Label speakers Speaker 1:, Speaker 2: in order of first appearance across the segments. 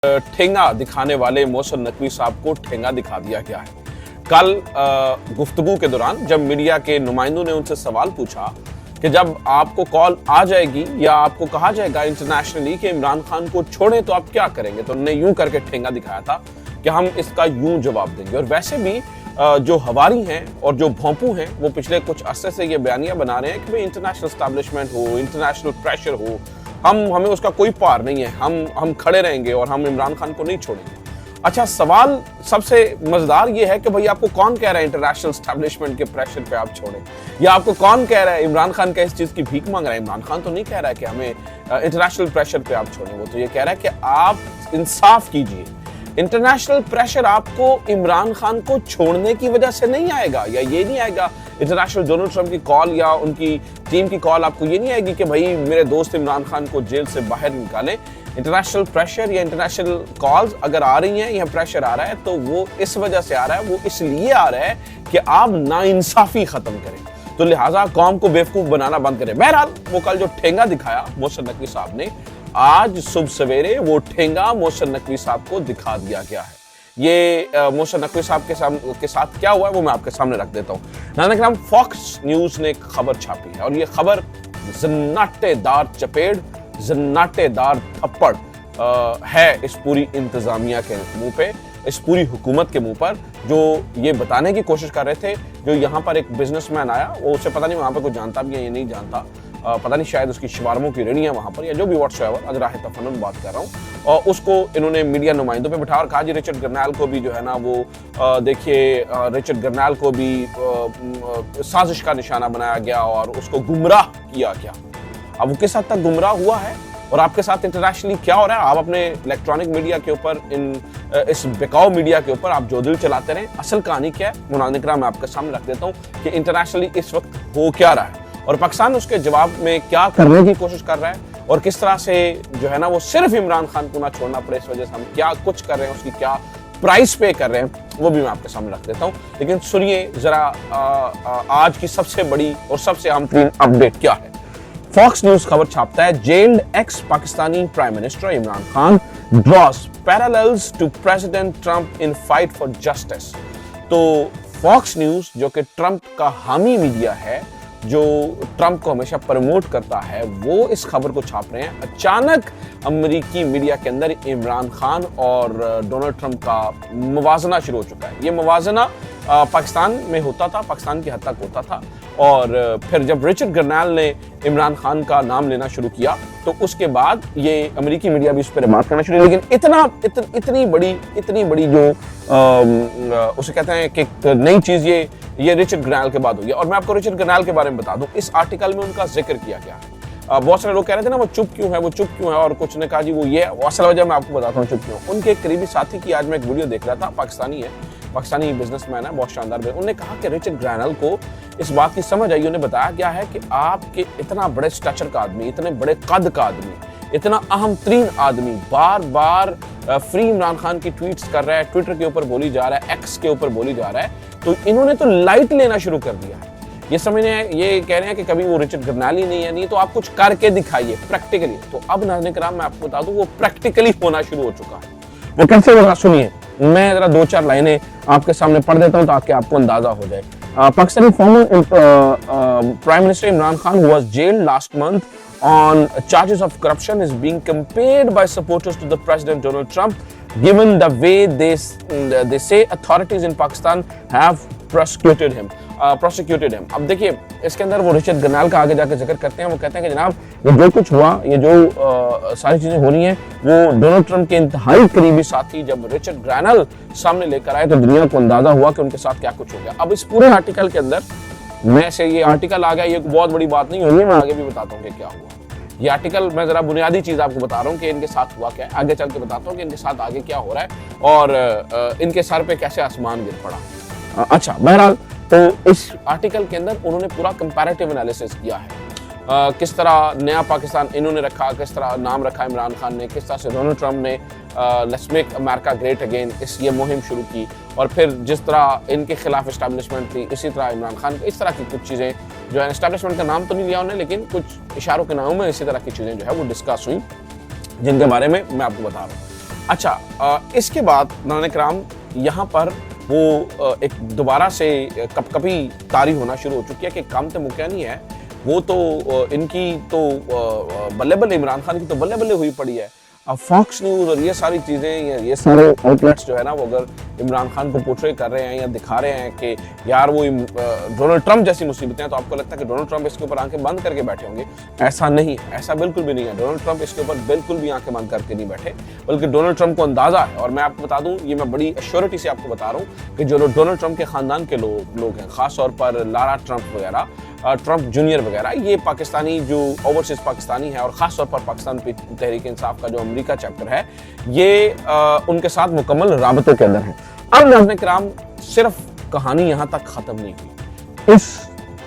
Speaker 1: ठेंगा दिखाने वाले मोहसिन नकवी साहब को ठेंगा दिखा दिया गया है। कल गुफ्तगू के दौरान जब मीडिया के नुमाइंदों ने उनसे सवाल पूछा कि जब आपको कॉल आ जाएगी या आपको कहा जाएगा इंटरनेशनली कि इमरान खान को छोड़ें तो आप क्या करेंगे, तो उन्होंने यूं करके ठेंगा दिखाया था कि हम इसका यूं जवाब देंगे। और वैसे भी जो हवारी हैं और जो भोंपू हैं वो पिछले कुछ अरसे से ये बयानियां बना रहे हैं कि भाई इंटरनेशनल एस्टैब्लिशमेंट हो, इंटरनेशनल प्रेशर हो, हमें उसका कोई पार नहीं है, हम खड़े रहेंगे और हम इमरान खान को नहीं छोड़ेंगे। अच्छा, सवाल सबसे मजेदार ये है कि भाई आपको कौन कह रहा है इंटरनेशनल एस्टैब्लिशमेंट के प्रेशर पे आप छोड़ें, या आपको कौन कह रहा है इमरान खान का इस चीज की भीख मांग रहा है। इमरान खान तो नहीं कह रहा है कि हमें इंटरनेशनल प्रेशर पे आप छोड़ें, वो तो ये कह रहा है कि आप इंसाफ कीजिए। इंटरनेशनल प्रेशर आपको इमरान खान को छोड़ने की वजह से नहीं आएगा, या ये नहीं आएगा इंटरनेशनल डोनाल्ड ट्रंप की कॉल या उनकी टीम की कॉल आपको ये नहीं आएगी कि भाई मेरे दोस्त इमरान खान को जेल से बाहर निकालें। इंटरनेशनल प्रेशर या इंटरनेशनल कॉल्स अगर आ रही हैं या प्रेशर आ रहा है तो वो इस वजह से आ रहा है, वो इसलिए आ रहा है कि आप नाइंसाफी खत्म करें, तो लिहाजा कौम को बेवकूफ बनाना बंद करें। बहरहाल वो कल जो ठेंगा दिखाया मोहसिन नकवी साहब ने, आज सुबह सवेरे वो ठेंगा मोहसिन नकवी साहब को दिखा दिया गया है। ये मोहसिन नकवी साहब के साथ क्या हुआ है वो मैं आपके सामने रख देता हूँ। नाज़रीन करम, फॉक्स न्यूज ने एक खबर छापी है और ये खबर जन्नाटेदार चपेड़, जन्नाटेदार थप्पड़ है इस पूरी इंतजामिया के मुंह पे, इस पूरी हुकूमत के मुंह पर, जो ये बताने की कोशिश कर रहे थे। जो यहाँ पर एक बिजनेसमैन आया, वो उसे पता नहीं वहाँ पर कोई जानता भी है या नहीं जानता, पता नहीं, शायद उसकी शवारमों की रेडियां वहां पर या जो भी व्हाट्सएवर, अजराह तफन्नुन बात कर रहा हूँ, और उसको इन्होंने मीडिया नुमाइंदों पे बिठा और कहा जी रिचर्ड गरनैल को भी जो है ना वो देखिए रिचर्ड गरनैल को भी साजिश का निशाना बनाया गया और उसको गुमराह किया गया। अब वो किस हद तक गुमराह हुआ है और आपके साथ इंटरनेशनली क्या हो रहा है, आप अपने इलेक्ट्रॉनिक मीडिया के ऊपर, इस बिकाऊ मीडिया के ऊपर आप जो दिल चलाते रहें। असल कहानी क्या है नाज़रीन करम मैं आपके सामने रख देता हूँ कि इंटरनेशनली इस वक्त हो क्या रहा है और पाकिस्तान उसके जवाब में क्या करने की कोशिश कर रहा है, और किस तरह से जो है ना वो सिर्फ इमरान खान को ना छोड़ना पड़े इस वजह से हम क्या कुछ कर रहे हैं, उसकी क्या प्राइस पे कर रहे हैं, वो भी मैं आपके सामने रख देता हूँ। लेकिन सुनिए जरा आज की सबसे बड़ी और सबसे अहम तरीन अपडेट क्या है। फॉक्स न्यूज खबर छापता है, jailed ex Pakistani prime minister Imran Khan draws parallels to president Trump in fight for justice. तो फॉक्स न्यूज जो कि ट्रंप का हामी मीडिया है, जो ट्रंप को हमेशा प्रमोट करता है, वो इस खबर को छाप रहे हैं। अचानक अमेरिकी मीडिया के अंदर इमरान खान और डोनाल्ड ट्रंप का मुवाजना शुरू हो चुका है। ये मुवाजना पाकिस्तान में होता था, पाकिस्तान की हद तक होता था, और फिर जब रिचर्ड गरनैल ने इमरान खान का नाम लेना शुरू किया तो उसके बाद ये अमेरिकी मीडिया भी उस पर बात करना शुरू। लेकिन इतनी बड़ी जो उसे कहते हैं कि नई चीज ये रिचर्ड गरनैल के बाद हुई है। और मैं आपको रिचर्ड गरनैल के बारे में बता दूं, इस आर्टिकल में उनका जिक्र किया गया है। बहुत सारे लोग कह रहे थे ना वो चुप क्यों है, और कुछ ने कहा जी वो ये, असल वजह मैं आपको बताता हूँ चुप क्यों। उनके करीबी साथी की आज मैं एक वीडियो देख रहा था, पाकिस्तानी बिजनेसमैन है, बहुत शानदार। उन्होंने कहा कि रिचर्ड गरनैल को इस बात की समझ आई, उन्हें बताया गया है कि आपके इतना बड़े स्टैचर का आदमी, इतने बड़े कद का आदमी, इतना अहम तरीन आदमी बार बार फ्री इमरान खान की ट्वीट्स कर रहा है, ट्विटर के ऊपर बोली जा रहा है, एक्स के ऊपर बोली जा रहा है, तो इन्होंने तो लाइट लेना शुरू कर दिया है। ये कह रहे हैं कि कभी वो रिचर्ड गरनैल ही नहीं है, नहीं तो आप कुछ करके दिखाइए प्रैक्टिकली। तो अब नाज़रीन करम मैं आपको बता दूं वो प्रैक्टिकली होना शुरू हो चुका है। वो कैसे होगा सुनिए, मैं जरा 2-4 लाइनें आपके सामने पढ़ देता हूं ताकि आपको अंदाजा हो जाए। Pakistani former prime minister Imran Khan was jailed last month on charges of corruption is being compared by supporters to the President Donald Trump, given the way they say authorities in Pakistan have prosecuted him. अब देखिए इसके अंदर वो Richard गरनैल का आगे जाकर जिक्र करते हैं। वो कहते हैं कि जनाब ये जो कुछ हुआ, ये जो सारी चीजें हो रही हैं, वो डोनाल्ड ट्रंप के इंतहाई करीबी साथी जब रिचर्ड गरनैल सामने लेकर आए तो दुनिया को अंदाजा हुआ कि उनके साथ क्या कुछ हो गया। अब इस पूरे आर्टिकल के अंदर मैं से ये आर्टिकल आ गया, ये बहुत बड़ी बात नहीं होगी, मैं आगे भी बताता हूँ कि क्या हुआ। ये आर्टिकल मैं जरा बुनियादी चीज आपको बता रहा हूँ कि इनके साथ हुआ क्या है, आगे चल के बताता हूँ कि इनके साथ आगे क्या हो रहा है और इनके सर पे कैसे आसमान गिर पड़ा। अच्छा, बहरहाल तो इस आर्टिकल के अंदर उन्होंने पूरा कंपैरेटिव एनालिसिस किया है, किस तरह नया पाकिस्तान इन्होंने रखा, किस तरह नाम रखा इमरान खान ने, किस तरह से डोनाल्ड ट्रंप ने let's make America great again ये मुहिम शुरू की, और फिर जिस तरह इनके खिलाफ एस्टैब्लिशमेंट थी, इसी तरह इमरान खान इस तरह की कुछ चीज़ें जो है, एस्टैब्लिशमेंट का नाम तो नहीं लिया उन्होंने, लेकिन कुछ इशारों के नामों में इसी तरह की चीज़ें जो है वो डिस्कस हुई, जिनके बारे में मैं आपको बता रहा हूँ। अच्छा, इसके बाद नाज़रीन किराम यहाँ पर वो एक दोबारा से कपकपी तारी होना शुरू हो चुकी है कि काम तो मुक्या नहीं है, वो तो इनकी तो बल्ले बल्ले, इमरान खान की तो बल्ले बल्ले हुई पड़ी है। अब फॉक्स न्यूज़ और ये सारी चीज़ें, ये सारे आउटलेट्स जो है ना, वो अगर इमरान खान को पोर्ट्रे कर रहे हैं या दिखा रहे हैं कि यार वो डोनाल्ड ट्रंप जैसी मुसीबतें हैं, तो आपको लगता है कि डोनाल्ड ट्रंप इसके ऊपर आंखें बंद करके बैठे होंगे। ऐसा नहीं है, ऐसा बिल्कुल भी नहीं है। डोनाल्ड ट्रंप इसके ऊपर बिल्कुल भी आंखें बंद करके नहीं बैठे, बल्कि डोनाल्ड ट्रंप को अंदाज़ा है। और मैं आपको बता दूँ, ये मैं बड़ी एश्योरिटी से आपको बता रहा हूँ कि जो डोनाल्ड ट्रंप के ख़ानदान के लोग हैं, ख़ास तौर पर लारा ट्रंप वगैरह, ट्रंप जूनियर वगैरह, ये पाकिस्तानी जो ओवरसीज पाकिस्तानी है और ख़ास तौर पर पाकिस्तान तहरीक इंसाफ का जो अमेरिका चैप्टर है, ये उनके साथ मुकम्मल राबते के अंदर है। अब नाज़रीन किराम, सिर्फ कहानी यहाँ तक ख़त्म नहीं हुई। इस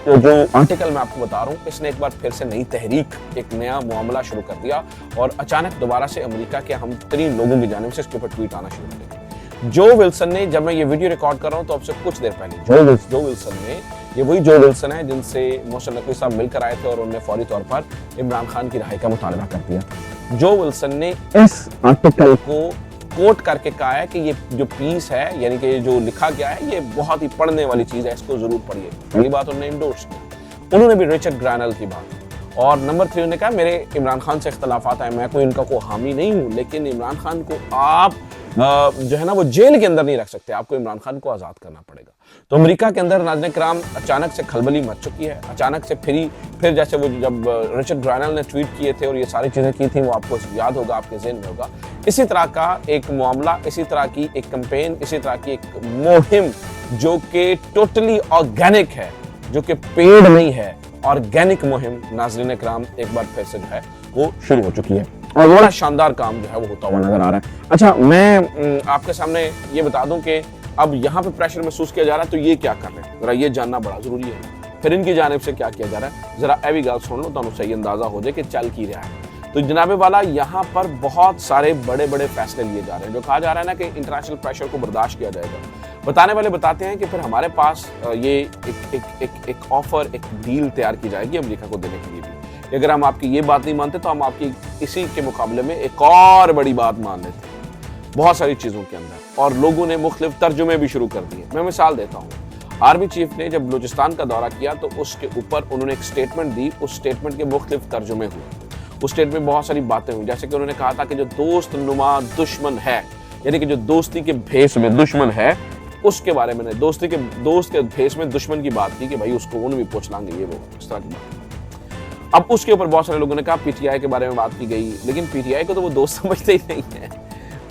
Speaker 1: जो आर्टिकल मैं आपको बता रहा हूँ, इसने एक बार फिर से नई तहरीक, एक नया मामला शुरू कर दिया और अचानक दोबारा से अमेरिका के अहम तरीन लोगों की जानिब से इसके ऊपर ट्वीट आना शुरू हो गए। जो विल्सन ने, जब मैं ये वीडियो रिकॉर्ड कर रहा हूँ तो अब से कुछ देर पहले जो विल्सन ने, ये वही जो विल्सन है जिनसे मोहसिन नकवी साहब मिलकर आए थे और उन्होंने फौरी तौर पर इमरान खान की रिहाई का मुतालबा कर दिया था। जो विल्सन ने इस आर्टिकल को कोट करके कहा है कि ये जो पीस है, यानी कि जो लिखा गया है, ये बहुत ही पढ़ने वाली चीज़ है, इसको ज़रूर पढ़िए। पहली बात उन्होंने इंडोर्स की। उन्होंने भी रिचर्ड ग्रैनल की बात। और नंबर 3 उन्होंने कहा मेरे इमरान खान से इख्तलाफात हैं, मैं कोई इनका को हामी नहीं हूँ, लेकिन इमरान खान को आप जो है ना वो जेल के अंदर नहीं रख सकते, आपको इमरान खान को आज़ाद करना पड़ेगा। तो अमेरिका के अंदर नाज़रीन किराम अचानक से खलबली मच चुकी है। अचानक से फिर जैसे वो जब रिचर्ड ग्रैनल ने ट्वीट किए थे और ये सारी चीज़ें की थी, वो आपको याद होगा, आपके ज़हन में होगा। इसी तरह का एक मामला, इसी तरह की एक कैंपेन, इसी तरह की एक मुहिम जो कि टोटली ऑर्गेनिक है, जो कि पेड नहीं है, ऑर्गेनिक मुहिम नाज़रीन किराम एक बार फिर से जो है वो शुरू हो चुकी है और बड़ा शानदार काम जो है वो होता हुआ नजर आ रहा है। अच्छा, मैं आपके सामने ये बता दूं कि अब यहाँ पे प्रेशर महसूस किया जा रहा है, तो ये क्या कर रहे हैं, जरा ये जानना बड़ा जरूरी है। फिर इनकी जानिब से क्या किया जा रहा है, जरा ए भी गल सुन लो, तो सही अंदाजा हो जाए कि चल की रहा है। तो जनाबे वाला, यहाँ पर बहुत सारे बड़े बड़े फैसले लिए जा रहे हैं। जो कहा जा रहा है ना कि इंटरनेशनल प्रेशर को बर्दाश्त किया जाएगा। बताने वाले बताते हैं कि फिर हमारे पास ये एक ऑफर, एक डील तैयार की जाएगी अमेरिका को देने के लिए भी। अगर हम आपकी ये बात नहीं मानते तो हम आपकी इसी के मुकाबले में एक और बड़ी बात मान लेते हैं बहुत सारी चीज़ों के अंदर। और लोगों ने मुख्तलिफ तर्जुमे भी शुरू कर दिए। मैं मिसाल देता हूँ, आर्मी चीफ ने जब बलूचिस्तान का दौरा किया तो उसके ऊपर उन्होंने एक स्टेटमेंट दी। उस स्टेटमेंट के मुख्तलिफ तर्जुमे हुए। उस स्टेटमेंट में बहुत सारी बातें हुई, जैसे कि उन्होंने कहा था कि जो दोस्त नुमा दुश्मन है, यानी कि जो दोस्ती के भेस में दुश्मन है, उसके बारे में दोस्त के भेस में दुश्मन की बात की कि भाई उसको उन्हें भी पूछ लांगे, ये वो इस तरह की बात। अब उसके ऊपर बहुत सारे लोगों ने कहा पीटीआई के बारे में बात की गई, लेकिन पीटीआई को तो वो दोस्त समझते ही नहीं है,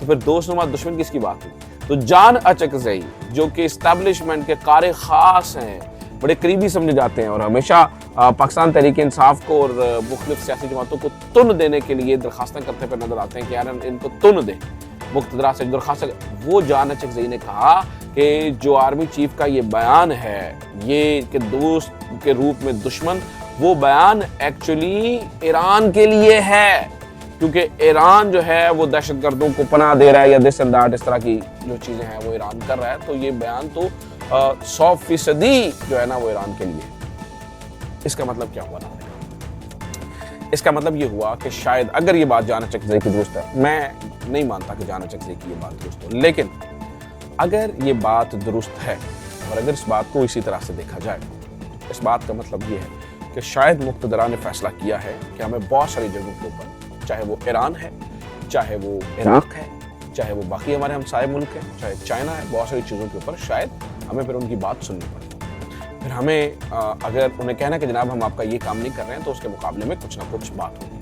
Speaker 1: तो फिर दोस्त नुमा दुश्मन किसकी बात हुई? तो जान अचकज़ई जो कि इस्टेब्लिशमेंट के कार खास हैं, बड़े करीबी समझे जाते हैं और हमेशा पाकिस्तान तहरीक इंसाफ को और मुख्तलिफ सियासी जमातों को तुन देने के लिए दरखास्तें करते पर नजर आते हैं कि यार इनको तुन दें, मुख्तदरा से दरखास्त। वो जान अचकज़ई ने कहा कि जो आर्मी चीफ का ये बयान है, ये कि दोस्त के रूप में दुश्मन, वो बयान एक्चुअली ईरान के लिए है, क्योंकि ईरान जो है वो दहशतगर्दों को पनाह दे रहा है या दिस एंड दैट, इस तरह की जो चीज़ें हैं वो ईरान कर रहा है। तो ये बयान तो 100% जो है ना वो ईरान के लिए। इसका मतलब क्या हुआ ना? इसका मतलब ये हुआ कि शायद अगर ये बात जान अचकज़ई की दुरुस्त है, मैं नहीं मानता कि जान अचकज़ई की ये बात दुरुस्त हो, लेकिन अगर ये बात दुरुस्त है और अगर इस बात को इसी तरह से देखा जाए, इस बात का मतलब ये है कि शायद मुक़्तदरा ने फैसला किया है कि हमें बहुत सारी जगहों के ऊपर, चाहे वो ईरान है, चाहे वो इराक है, चाहे वो बाकी हमारे हमसाए मुल्क है, चाहे चाइना है, बहुत सारी चीज़ों के ऊपर शायद हमें फिर उनकी बात सुननी पड़ेगी। फिर हमें अगर उन्हें कहना कि जनाब हम आपका ये काम नहीं कर रहे हैं, तो उसके मुकाबले में कुछ ना कुछ बात होगी।